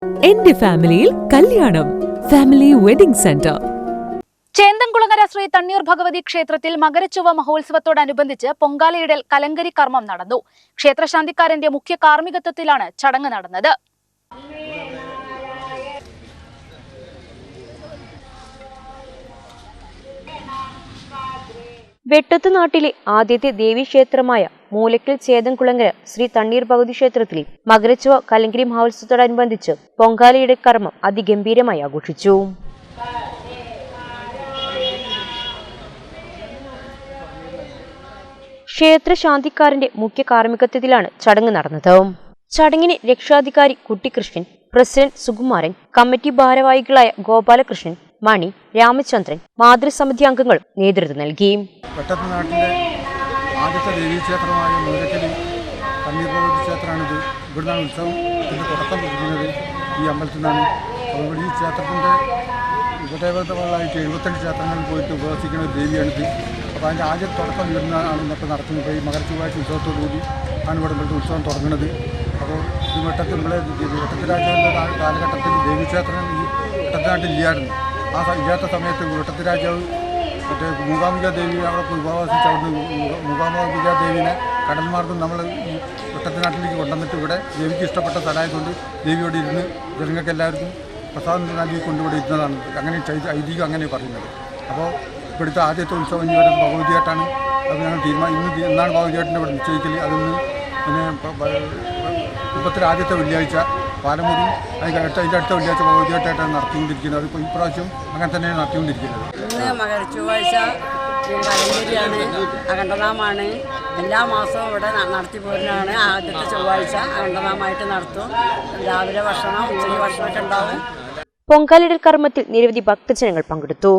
എന്റെ ഫാമിലിയിൽ കല്യാണം family wedding centre. Chenthamkulangara Sree Thanneer Bhagavathi ക്ഷേത്രത്തിൽ മകരച്ചുവ മഹോത്സവത്തോടനുബന്ധിച്ച് പൊങ്കാലയിടൽ കലങ്കരി കർമ്മം നടന്നു. ക്ഷേത്രശാന്തിക്കാരന്റെ മുഖ്യ കാർമ്മികത്വത്തിലാണ് ചടങ്ങ് നടന്നത്. വെട്ടത്തുനാട്ടിലെ ആദ്യത്തെ ദേവീക്ഷേത്രമായ മൂലക്കൽ ചേന്തംകുളങ്ങര ശ്രീ തണ്ണീർ ഭഗവതി ക്ഷേത്രത്തിൽ മകരച്ചുവ കലങ്കരി മഹോത്സവത്തോടനുബന്ധിച്ച് പൊങ്കാലയുടെ കർമ്മം അതിഗംഭീരമായി ആഘോഷിച്ചു. ക്ഷേത്രശാന്തിക്കാരന്റെ മുഖ്യ കാർമ്മികത്വത്തിലാണ് ചടങ്ങ് നടന്നത്. ചടങ്ങിന് രക്ഷാധികാരി കുട്ടികൃഷ്ണൻ, പ്രസിഡന്റ് സുകുമാരൻ, കമ്മിറ്റി ഭാരവാഹികളായ ഗോപാലകൃഷ്ണൻ, മണി, രാമചന്ദ്രൻ, മാതൃസമിതി അംഗങ്ങൾ നേതൃത്വം നൽകി. വെട്ടത്തുനാട്ടിലെ ആദ്യത്തെ ദേവീക്ഷേത്രമായ മൂലക്കൽ തണ്ണീർ ഭഗവതി ക്ഷേത്രമാണിത്. ഇവിടുന്നാണ് ഉത്സവത്തിന് തുടക്കം കുറിക്കുന്നത്. ഈ അമ്പലത്തിൽ നിന്നാണ്. അതുകൊണ്ട് ഈ ക്ഷേത്രത്തിൻ്റെ ഉപദേവതകളായിട്ട് 75 ക്ഷേത്രങ്ങളിൽ പോയിട്ട് ഉപവസിക്കുന്ന ഒരു ദേവിയാണിത്. അപ്പോൾ അതിൻ്റെ ആദ്യത്തെ തുടക്കം ഇവിടുന്നാണ് ഇന്നത്തെ നടത്തുന്നത്. ഈ മകരച്ചുവാഴ്ച ഉത്സവത്തോടുകൂടി ആണ് ഇവിടെ ഇവിടുത്തെ ഉത്സവം തുടങ്ങുന്നത്. അപ്പോൾ ഈ വെട്ടത്തിരാജാവിൻ്റെ കാലഘട്ടത്തിൽ ദേവീക്ഷേത്രം ഈ വെട്ടത്തിനാട്ടിൽ ഇല്ലായിരുന്നു. ഇല്ലാത്ത സമയത്ത് വെട്ടത്തിരാജാവ് മറ്റേ മൂകാംബിക ദേവി അവിടെ ഉപവാസിച്ച് അവിടുന്ന് മൂകാംബിക ദേവിനെ കടൽ മാർഗം നമ്മൾ ഈ വെട്ടത്തിനാട്ടിലേക്ക് കൊണ്ടുവന്നിട്ട് ഇവിടെ ദേവിക്ക് ഇഷ്ടപ്പെട്ട സ്ഥലമായതുകൊണ്ട് ദേവിയോട് ഇരുന്ന് ജനങ്ങൾക്ക് എല്ലാവർക്കും പ്രസാദം നൽകി കൊണ്ടുകൂടെ ഇരുന്നതാണ്. അങ്ങനെ ഐതിഹ്യം അങ്ങനെ പറയുന്നത്. അപ്പോൾ ഇവിടുത്തെ ആദ്യത്തെ ഉത്സവം ഇനി വരുന്നത് ഭഗവതിയായിട്ടാണ്. അത് ഞങ്ങൾ എന്നാണ് ഭഗവതിയായിട്ടിൻ്റെ ഇവിടെ നിശ്ചയിക്കൽ. അതൊന്ന് പിന്നെ ഇപ്പോഴത്തെ ആദ്യത്തെ വെള്ളിയാഴ്ച പാലമുറി അതിൻ്റെ അടുത്ത വെള്ളിയാഴ്ച ഭഗവതിയായിട്ടാണ് നടത്തിക്കൊണ്ടിരിക്കുന്നത്. അതിപ്പോൾ ഇപ്രാവശ്യം അങ്ങനെ തന്നെയാണ് നടത്തിക്കൊണ്ടിരിക്കുന്നത്. ഇന്ന് മകരച്ചുവാഴ്ച കലങ്കരിയാണ്, അഖണ്ഡനാമാണ്. എല്ലാ മാസവും ഇവിടെ നടത്തി പോരുന്നതാണ്. ആദ്യത്തെ ചൊവ്വാഴ്ച അഖണ്ഡനാമായിട്ട് നടത്തും. രാവിലെ ഭക്ഷണം, ഉച്ചയ്ക്ക് ഭക്ഷണമൊക്കെ ഉണ്ടാവും. പൊങ്കാലയിടൽ കർമ്മത്തിൽ നിരവധി ഭക്തജനങ്ങൾ പങ്കെടുത്തു.